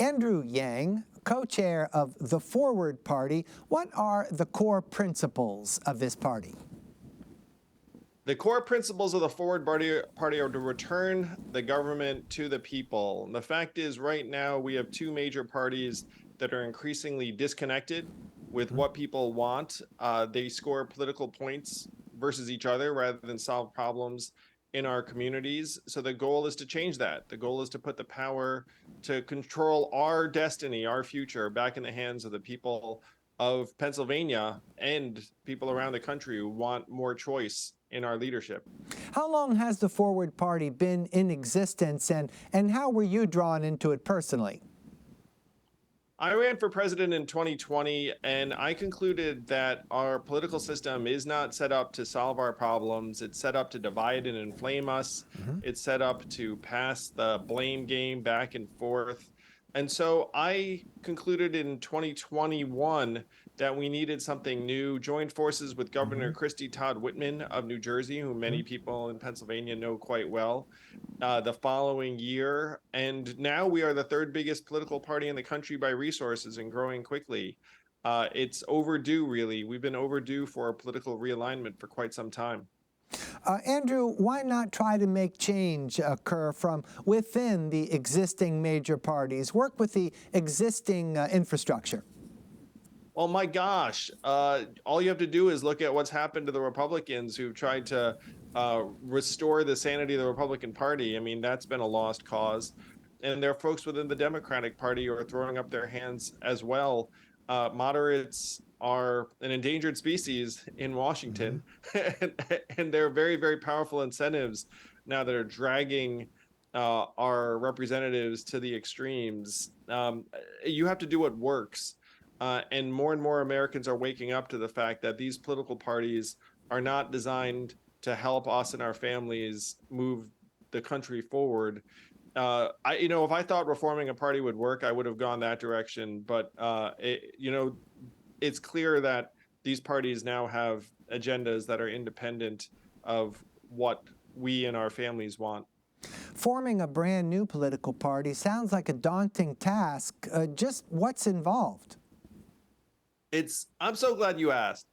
Andrew Yang, co-chair of the Forward Party. What are the core principles of this party? The core principles of the Forward Party are to return the government to the people. And the fact is, right now, we have two major parties that are increasingly disconnected with what people want. They score political points versus each other rather than solve problems in our communities. So the goal is to change that. The goal is to put the power to control our destiny, our future, back in the hands of the people of Pennsylvania and people around the country who want more choice in our leadership. How long has the Forward Party been in existence, and how were you drawn into it personally? I ran for president in 2020, and I concluded that our political system is not set up to solve our problems. It's set up to divide and inflame us. It's set up to pass the blame game back and forth. And so I concluded in 2021 that we needed something new, joined forces with Governor Christie Todd Whitman of New Jersey, who many people in Pennsylvania know quite well, the following year. And now we are the third biggest political party in the country by resources and growing quickly. It's overdue, really. We've been overdue for a political realignment for quite some time. Andrew, why not try to make change occur from within the existing major parties? Work with the existing infrastructure. Well, my gosh, all you have to do is look at what's happened to the Republicans who've tried to restore the sanity of the Republican Party. I mean, that's been a lost cause. And there are folks within the Democratic Party who are throwing up their hands as well. Moderates are an endangered species in Washington, and there are very, very powerful incentives now that are dragging our representatives to the extremes. You have to do what works. And more Americans are waking up to the fact that these political parties are not designed to help us and our families move the country forward. If I thought reforming a party would work, I would have gone that direction. But it's clear that these parties now have agendas that are independent of what we and our families want. Forming a brand new political party sounds like a daunting task. Just what's involved? I'm so glad you asked.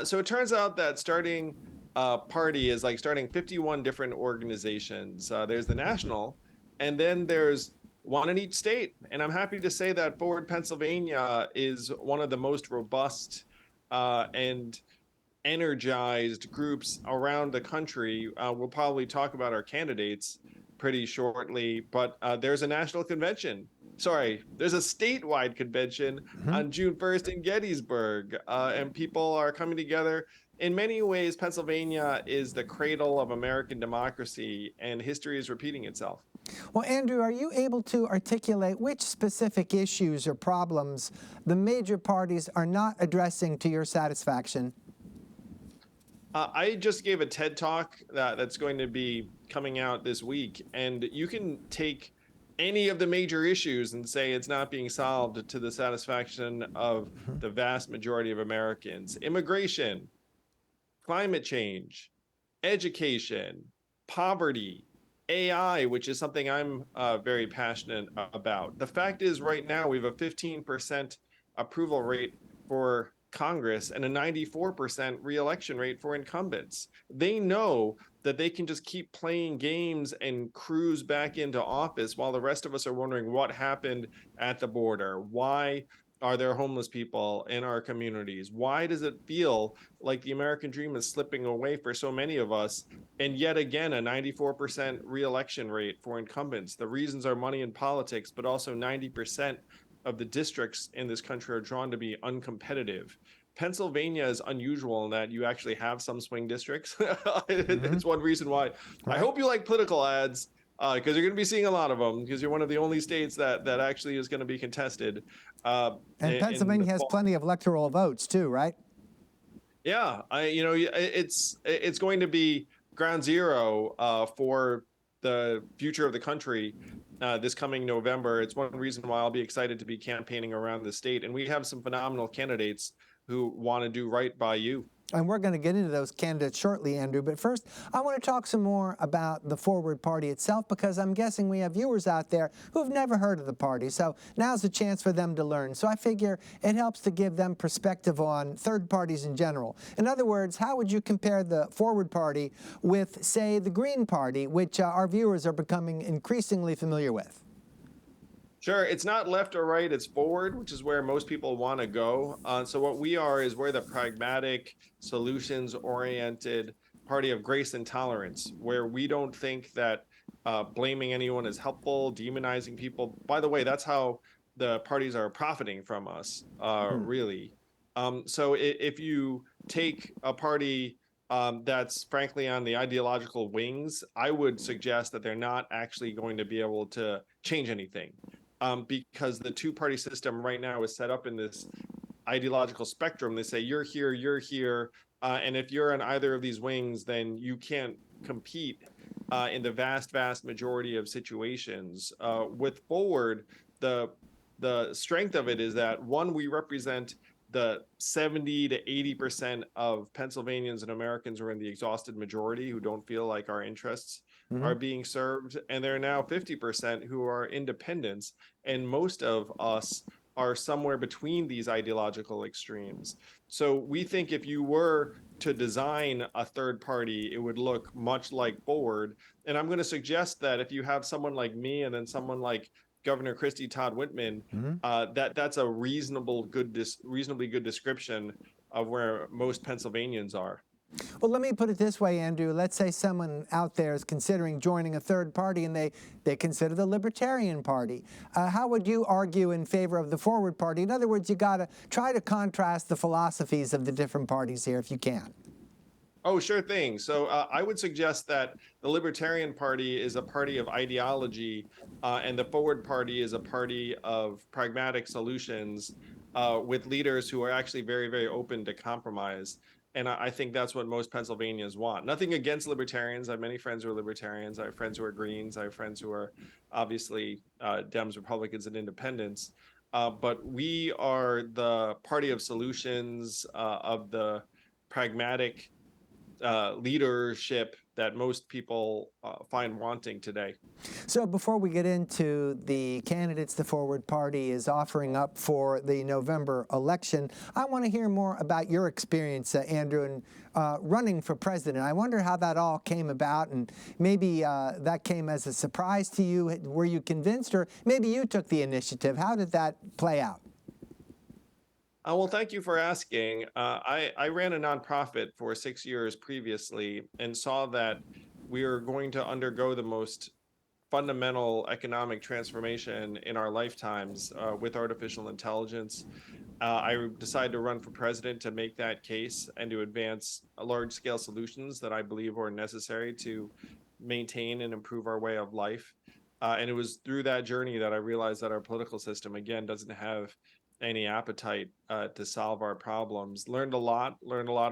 So it turns out that starting a party is like starting 51 different organizations. There's the national, and then there's one in each state. And I'm happy to say that Forward Pennsylvania is one of the most robust and energized groups around the country. We'll probably talk about our candidates pretty shortly, but there's a national convention. There's a statewide convention on June 1st in Gettysburg, and people are coming together. In many ways, Pennsylvania is the cradle of American democracy, and history is repeating itself. Well, Andrew, are you able to articulate which specific issues or problems the major parties are not addressing to your satisfaction? I just gave a TED Talk that's going to be coming out this week, and you can take any of the major issues and say it's not being solved to the satisfaction of the vast majority of Americans. Immigration, climate change, education, poverty, AI, which is something I'm very passionate about. The fact is, right now, we have a 15% approval rate for Congress and a 94% reelection rate for incumbents. They know that they can just keep playing games and cruise back into office while the rest of us are wondering what happened at the border. Why are there homeless people in our communities? Why does it feel like the American dream is slipping away for so many of us? And yet again, a 94% reelection rate for incumbents. The reasons are money and politics, but also 90% of the districts in this country are drawn to be uncompetitive. Pennsylvania is unusual in that you actually have some swing districts. It's one reason why I hope you like political ads, because you're going to be seeing a lot of them, because you're one of the only states that actually is going to be contested. And Pennsylvania has plenty of electoral votes too, right? Yeah, it's going to be ground zero for the future of the country this coming November. It's one reason why I'll be excited to be campaigning around the state. And we have some phenomenal candidates who want to do right by you. And we're going to get into those candidates shortly, Andrew. But first, I want to talk some more about the Forward Party itself, because I'm guessing we have viewers out there who've never heard of the party. So now's a chance for them to learn. So I figure it helps to give them perspective on third parties in general. In other words, how would you compare the Forward Party with, say, the Green Party, which our viewers are becoming increasingly familiar with? Sure, it's not left or right, it's forward, which is where most people want to go. So what we are is we're the pragmatic, solutions-oriented party of grace and tolerance, where we don't think that blaming anyone is helpful, demonizing people. By the way, that's how the parties are profiting from us, really. So if you take a party that's frankly on the ideological wings, I would suggest that they're not actually going to be able to change anything, because the two-party system right now is set up in this ideological spectrum. They say you're here, and if you're on either of these wings, then you can't compete in the vast majority of situations. With Forward, the strength of it is that, one, we represent the 70 to 80% of Pennsylvanians and Americans who are in the exhausted majority who don't feel like our interests are being served. And there are now 50% who are independents. And most of us are somewhere between these ideological extremes. So we think if you were to design a third party, it would look much like Forward. And I'm going to suggest that if you have someone like me and then someone like Governor Christie Todd Whitman, that's a reasonably good description of where most Pennsylvanians are. Well, let me put it this way, Andrew. Let's say someone out there is considering joining a third party and they consider the Libertarian Party. How would you argue in favor of the Forward Party? In other words, you got to try to contrast the philosophies of the different parties here if you can. Oh, sure thing. So I would suggest that the Libertarian Party is a party of ideology, and the Forward Party is a party of pragmatic solutions, with leaders who are actually very open to compromise. And I think that's what most Pennsylvanians want. Nothing against libertarians. I have many friends who are libertarians. I have friends who are Greens. I have friends who are obviously Dems, Republicans, and Independents. But we are the party of solutions, of the pragmatic leadership that most people find wanting today. So before we get into the candidates the Forward Party is offering up for the November election, I want to hear more about your experience, Andrew, in running for president. I wonder how that all came about, and maybe that came as a surprise to you. Were you convinced, or maybe you took the initiative? How did that play out? Well, thank you for asking. I ran a nonprofit for 6 years previously and saw that we are going to undergo the most fundamental economic transformation in our lifetimes with artificial intelligence. I decided to run for president to make that case and to advance large-scale solutions that I believe are necessary to maintain and improve our way of life. And it was through that journey that I realized that our political system, again, doesn't have any appetite to solve our problems. Learned a lot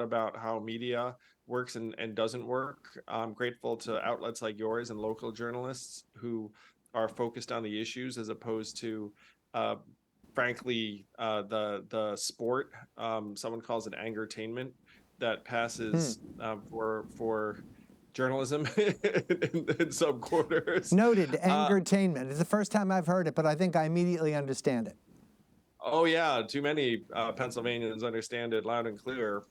about how media works and doesn't work. I'm grateful to outlets like yours and local journalists who are focused on the issues as opposed to, frankly, the sport. Someone calls it angertainment that passes for journalism in some quarters. Noted, angertainment. It's the first time I've heard it, but I think I immediately understand it. Oh yeah, too many Pennsylvanians understand it loud and clear.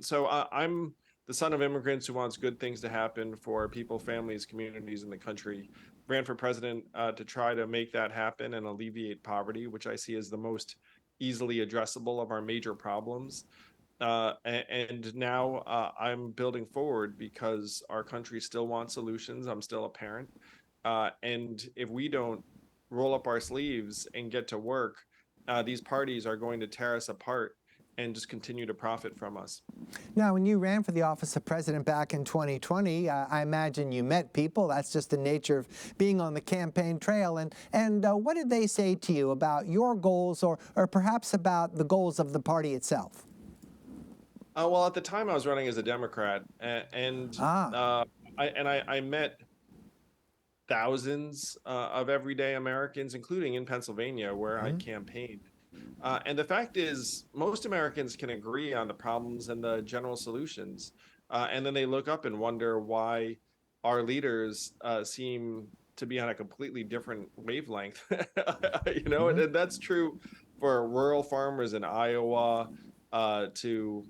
So I'm the son of immigrants who wants good things to happen for people, families, communities in the country. Ran for president to try to make that happen and alleviate poverty, which I see as the most easily addressable of our major problems. And now I'm building forward because our country still wants solutions. I'm still a parent. And if we don't roll up our sleeves and get to work, these parties are going to tear us apart and just continue to profit from us. Now, when you ran for the office of president back in 2020, I imagine you met people. That's just the nature of being on the campaign trail. And what did they say to you about your goals, or perhaps about the goals of the party itself? Well, at the time I was running as a Democrat, and I met thousands of everyday Americans, including in Pennsylvania, where I campaigned. And the fact is, most Americans can agree on the problems and the general solutions. And then they look up and wonder why our leaders seem to be on a completely different wavelength. Hmm. And that's true for rural farmers in Iowa, to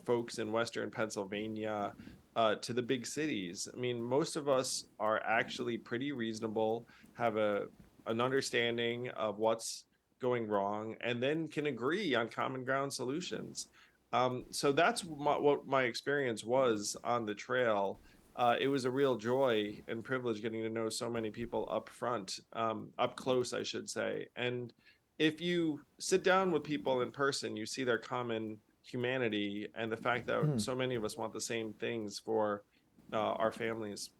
folks in Western Pennsylvania, to the big cities. I mean, most of us are actually pretty reasonable, have an understanding of what's going wrong, and then can agree on common ground solutions. So that's what my experience was on the trail. It was a real joy and privilege getting to know so many people up front, up close, I should say. And if you sit down with people in person, you see their common humanity and the fact that so many of us want the same things for our families.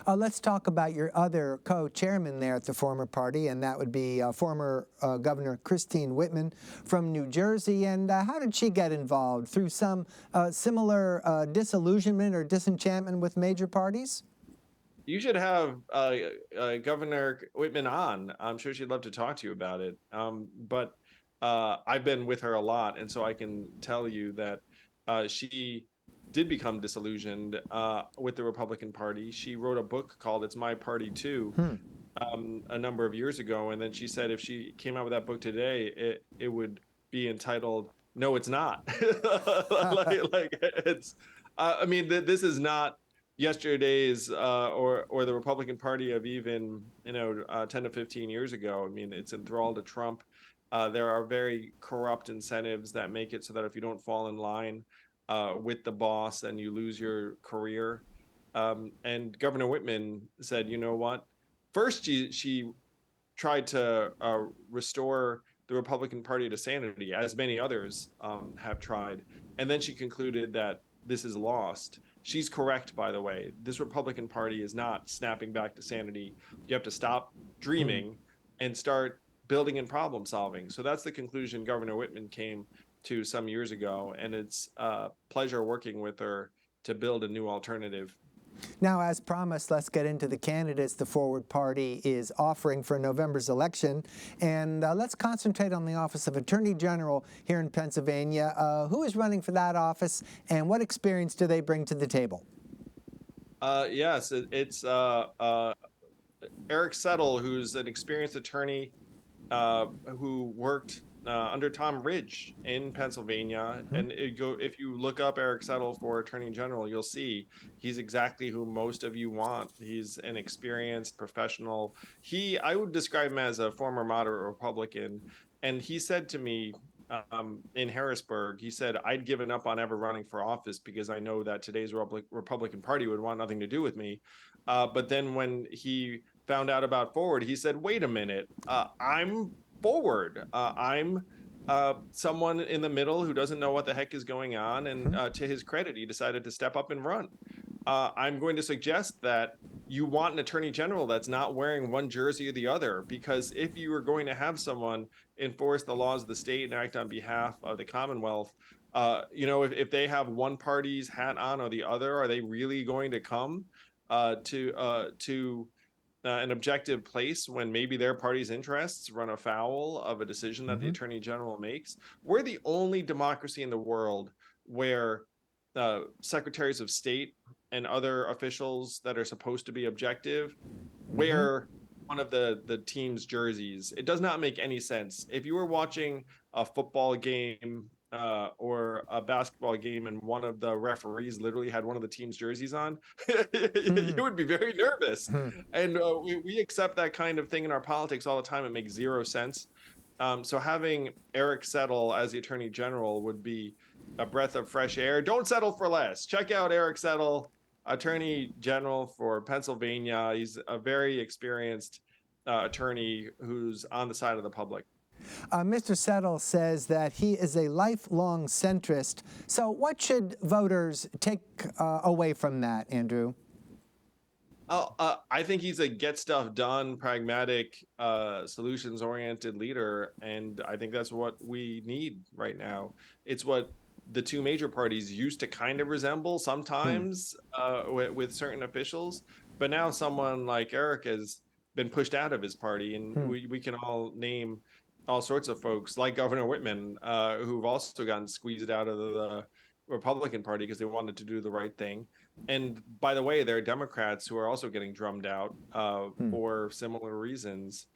Let's talk about your other co-chairman there at the former party, and that would be former Governor Christine Whitman from New Jersey. And how did she get involved? Through some similar disillusionment or disenchantment with major parties? You should have Governor Whitman on. I'm sure she'd love to talk to you about it. But I've been with her a lot, and so I can tell you that she did become disillusioned with the Republican Party. She wrote a book called "It's My Party Too" a number of years ago, and then she said if she came out with that book today, it would be entitled "No, It's Not." like it's. I mean, this is not yesterday's or the Republican Party of even 10 to 15 years ago. I mean, it's enthralled to Trump. There are very corrupt incentives that make it so that if you don't fall in line with the boss, then you lose your career. And Governor Whitman said, you know what? First, she tried to restore the Republican Party to sanity, as many others have tried. And then she concluded that this is lost. She's correct, by the way. This Republican Party is not snapping back to sanity. You have to stop dreaming and start building and problem solving. So that's the conclusion Governor Whitman came to some years ago. And it's a pleasure working with her to build a new alternative. Now, as promised, let's get into the candidates the Forward Party is offering for November's election. And let's concentrate on the office of Attorney General here in Pennsylvania. Who is running for that office, and what experience do they bring to the table? Yes, it's Eric Settle, who's an experienced attorney who worked under Tom Ridge in Pennsylvania. And if you look up Eric Settle for Attorney General, you'll see he's exactly who most of you want. He's an experienced professional. I would describe him as a former moderate Republican. And he said to me in Harrisburg, he said, I'd given up on ever running for office because I know that today's Republican Party would want nothing to do with me. But then when he found out about Forward, he said, wait a minute, I'm Forward. I'm someone in the middle who doesn't know what the heck is going on. And to his credit, he decided to step up and run. I'm going to suggest that you want an attorney general that's not wearing one jersey or the other, because if you are going to have someone enforce the laws of the state and act on behalf of the Commonwealth, if they have one party's hat on or the other, are they really going to come to an objective place when maybe their party's interests run afoul of a decision that the attorney general makes? We're the only democracy in the world where secretaries of state and other officials that are supposed to be objective wear one of the team's jerseys. It does not make any sense. If you were watching a football game or a basketball game and one of the referees literally had one of the team's jerseys on, you would be very nervous. And we accept that kind of thing in our politics all the time. It makes zero sense. So having Eric Settle as the attorney general would be a breath of fresh air. Don't settle for less. Check out Eric Settle, attorney general for Pennsylvania. He's a very experienced attorney who's on the side of the public. Mr. Settle says that he is a lifelong centrist. So what should voters take away from that, Andrew? I think he's a get stuff done, pragmatic, solutions-oriented leader, and I think that's what we need right now. It's what the two major parties used to kind of resemble sometimes with certain officials, but now someone like Eric has been pushed out of his party, and we can all name all sorts of folks like Governor Whitman, who've also gotten squeezed out of the Republican Party because they wanted to do the right thing. And by the way, there are Democrats who are also getting drummed out for similar reasons.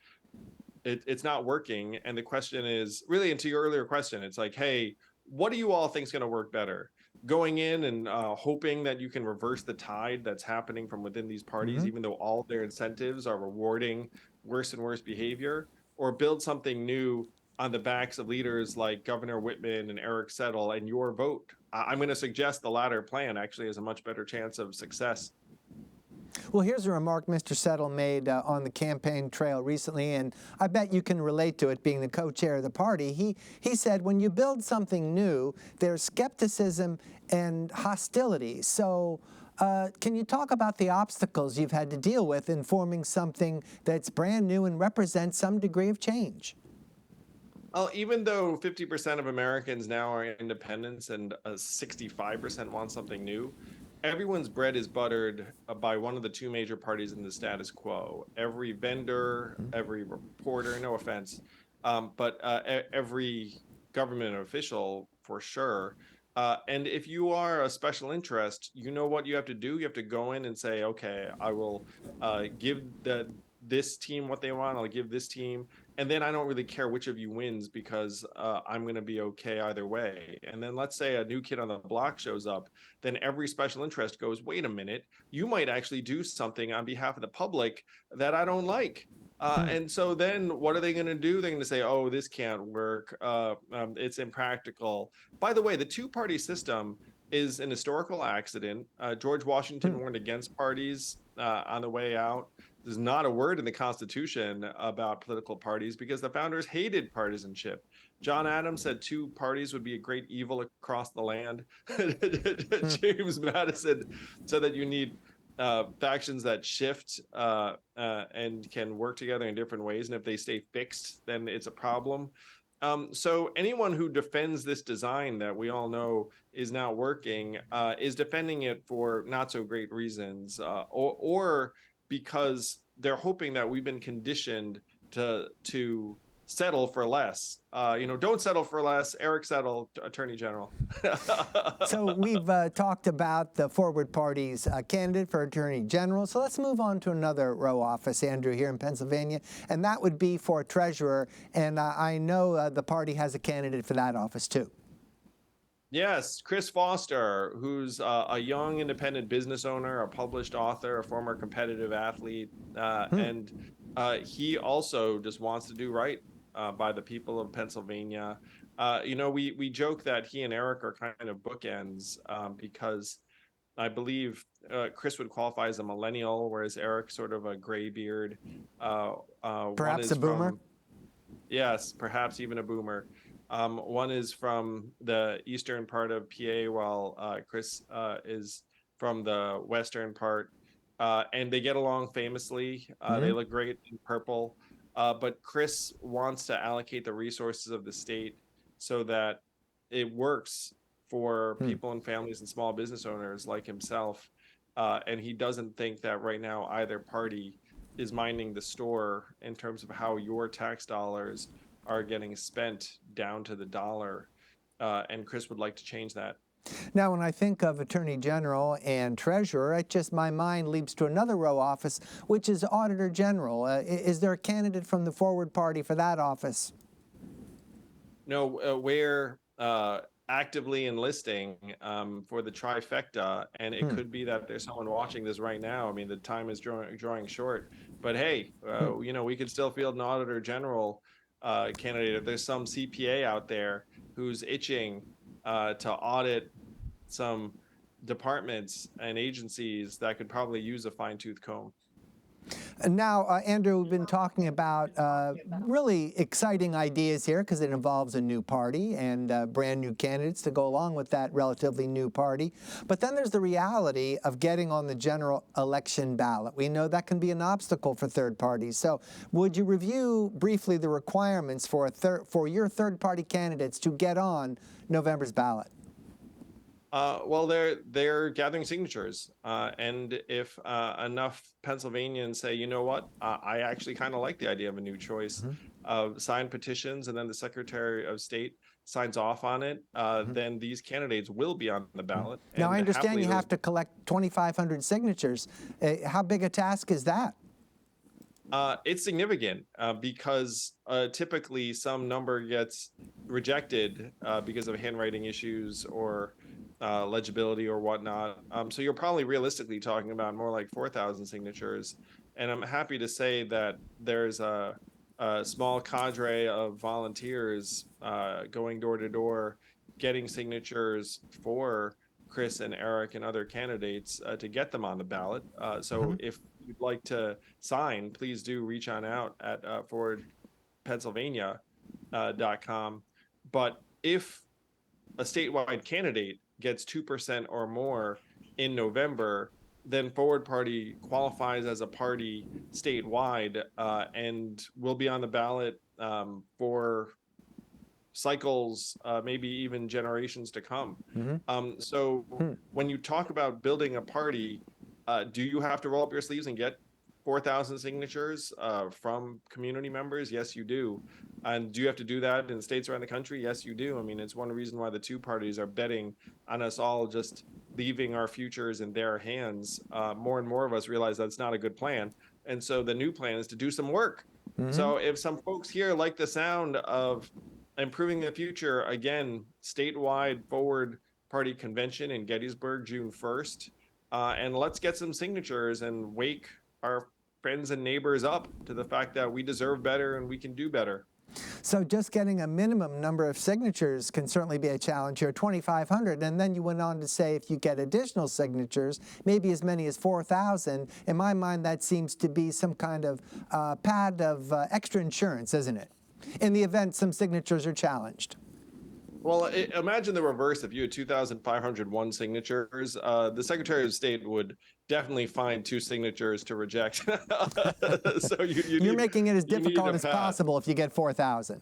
It's not working. And the question is really, into your earlier question, it's like, hey, what do you all think is going to work better? Going in and hoping that you can reverse the tide that's happening from within these parties, even though all their incentives are rewarding worse and worse behavior, or build something new on the backs of leaders like Governor Whitman and Eric Settle and your vote. I'm going to suggest the latter plan actually has a much better chance of success. Well, here's a remark Mr. Settle made on the campaign trail recently, and I bet you can relate to it being the co-chair of the party. He said, when you build something new, there's skepticism and hostility. So can you talk about the obstacles you've had to deal with in forming something that's brand new and represents some degree of change? Well, even though 50% of Americans now are independents and 65% want something new, everyone's bread is buttered by one of the two major parties in the status quo. Every vendor, every reporter, no offense, but every government official for sure. And if you are a special interest, you know what you have to do. You have to go in and say, okay, I will give this team what they want. I'll give this team. And then I don't really care which of you wins because I'm going to be okay either way. And then let's say a new kid on the block shows up, then every special interest goes, wait a minute, you might actually do something on behalf of the public that I don't like. And so then what are they going to do? They're going to say, oh, this can't work. It's impractical. By the way, the two-party system is an historical accident. George Washington warned against parties on the way out. There's not a word in the Constitution about political parties because the founders hated partisanship. John Adams said two parties would be a great evil across the land. James Madison said that you need factions that shift and can work together in different ways. And if they stay fixed, then it's a problem. So anyone who defends this design that we all know is not working is defending it for not so great reasons, or because they're hoping that we've been conditioned to settle for less. Don't settle for less. Eric Settle, Attorney General. So we've talked about the Forward Party's candidate for Attorney General. So let's move on to another row office, Andrew, here in Pennsylvania, and that would be for treasurer. And I know the party has a candidate for that office, too. Yes, Chris Foster, who's a young independent business owner, a published author, a former competitive athlete, and he also just wants to do right by the people of Pennsylvania. We joke that he and Eric are kind of bookends because I believe Chris would qualify as a millennial, whereas Eric sort of a graybeard. Perhaps a boomer? Yes, perhaps even a boomer. One is from the eastern part of PA, while Chris is from the western part. And they get along famously. They look great in purple. But Chris wants to allocate the resources of the state so that it works for people and families and small business owners like himself. And he doesn't think that right now either party is minding the store in terms of how your tax dollars are getting spent down to the dollar. And Chris would like to change that. Now, when I think of Attorney General and Treasurer, my mind leaps to another row office, which is Auditor General. Is there a candidate from the Forward Party for that office? No, we're actively enlisting for the trifecta, and it could be that there's someone watching this right now. I mean, the time is drawing short, but hey, we could still field an Auditor General candidate. If there's some CPA out there who's itching to audit some departments and agencies that could probably use a fine-tooth comb. And now, Andrew, we've been talking about really exciting ideas here because it involves a new party and brand new candidates to go along with that relatively new party. But then there's the reality of getting on the general election ballot. We know that can be an obstacle for third parties. So would you review briefly the requirements for your third party candidates to get on November's ballot? Well, they're gathering signatures, and if enough Pennsylvanians say, you know what, I actually kind of like the idea of a new choice, sign petitions, and then the Secretary of State signs off on it, then these candidates will be on the ballot. Now, I And understand happily, you have to collect 2,500 signatures. How big a task is that? it's significant because typically some number gets rejected because of handwriting issues or legibility or whatnot. So you're probably realistically talking about more like 4,000 signatures. And I'm happy to say that there's a small cadre of volunteers going door to door, getting signatures for Chris and Eric and other candidates to get them on the ballot. So if you'd like to sign, please do reach on out at forwardpennsylvania.com. But if a statewide candidate gets 2% or more in November, then Forward Party qualifies as a party statewide and will be on the ballot for cycles, maybe even generations to come. So when you talk about building a party, do you have to roll up your sleeves and get 4,000 signatures from community members? Yes, you do. And do you have to do that in states around the country? Yes, you do. I mean, it's one reason why the two parties are betting on us all just leaving our futures in their hands. More and more of us realize that's not a good plan. And so the new plan is to do some work. So if some folks here like the sound of improving the future, again, statewide Forward Party convention in Gettysburg, June 1st. And let's get some signatures and wake our friends and neighbors up to the fact that we deserve better and we can do better. So just getting a minimum number of signatures can certainly be a challenge here, 2,500. And then you went on to say if you get additional signatures, maybe as many as 4,000. In my mind, that seems to be some kind of pad of extra insurance, isn't it? In the event some signatures are challenged. Well, imagine the reverse. If you had 2,501 signatures, the Secretary of State would definitely find 2 signatures to reject. So you're making it as difficult as possible if you get 4,000.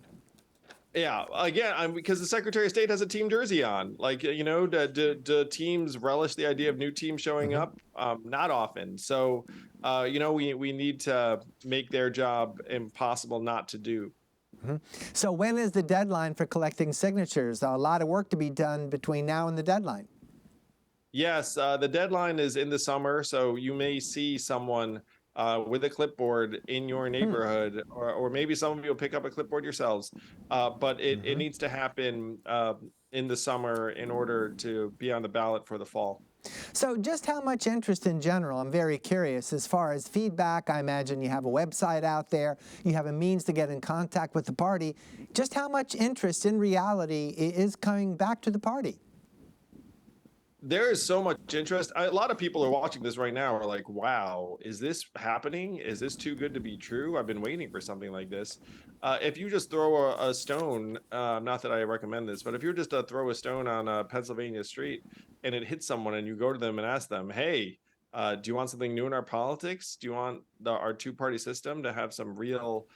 Yeah, again, because the Secretary of State has a team jersey on. Like, you know, do teams relish the idea of new teams showing up? Not often. So, you know, we need to make their job impossible not to do. So when is the deadline for collecting signatures? A lot of work to be done between now and the deadline. Yes, the deadline is in the summer, so you may see someone with a clipboard in your neighborhood, or maybe some of you will pick up a clipboard yourselves. But it needs to happen in the summer in order to be on the ballot for the fall. So just how much interest in general, I'm very curious, as far as feedback. I imagine you have a website out there, you have a means to get in contact with the party. Just how much interest in reality is coming back to the party? There is so much interest. A lot of people are watching this right now are like, wow, is this happening? Is this too good to be true? I've been waiting for something like this. If you just throw a stone, not that I recommend this, but if you're just to throw a stone on a Pennsylvania street and it hits someone and you go to them and ask them, hey, do you want something new in our politics? Do you want our two-party system to have some real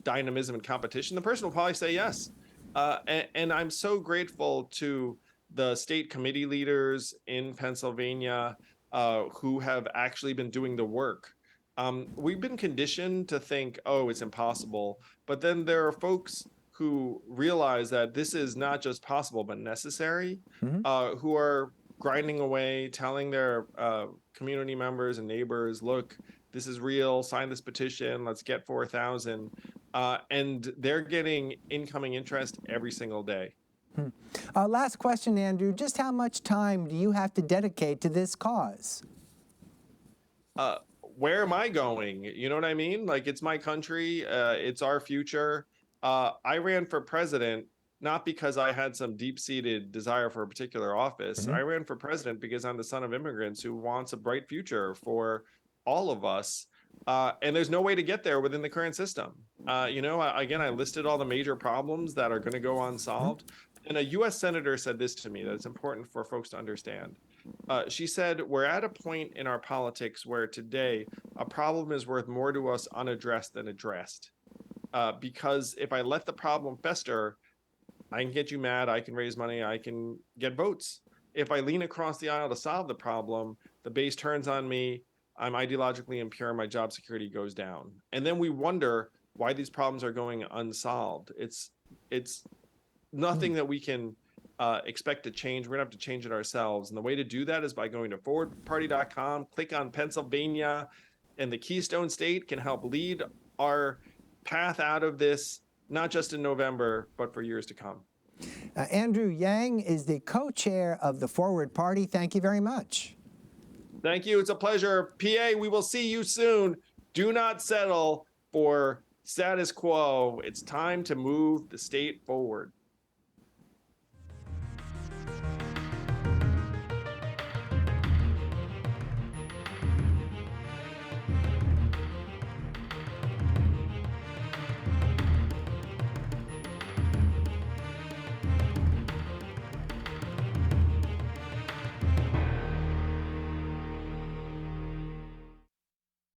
dynamism and competition? The person will probably say yes. And I'm so grateful to the state committee leaders in Pennsylvania who have actually been doing the work. We've been conditioned to think, oh, it's impossible. But then there are folks who realize that this is not just possible, but necessary, who are grinding away, telling their community members and neighbors, look, this is real, sign this petition, let's get 4,000. And they're getting incoming interest every single day. Last question, Andrew. Just how much time do you have to dedicate to this cause? Where am I going? You know what I mean? Like, it's my country. It's our future. I ran for president not because I had some deep-seated desire for a particular office. I ran for president because I'm the son of immigrants who wants a bright future for all of us. And there's no way to get there within the current system. You know, again, I listed all the major problems that are going to go unsolved. And a U.S. senator said this to me that it's important for folks to understand. She said, we're at a point in our politics where today a problem is worth more to us unaddressed than addressed. Because if I let the problem fester, I can get you mad, I can raise money, I can get votes. If I lean across the aisle to solve the problem, the base turns on me, I'm ideologically impure, my job security goes down. And then we wonder, why these problems are going unsolved. It's nothing that we can expect to change. We're gonna have to change it ourselves. And the way to do that is by going to forwardparty.com, click on Pennsylvania, and the Keystone State can help lead our path out of this, not just in November, but for years to come. Andrew Yang is the co-chair of the Forward Party. Thank you very much. Thank you. It's a pleasure. PA, we will see you soon. Do not settle for status quo. It's time to move the state forward.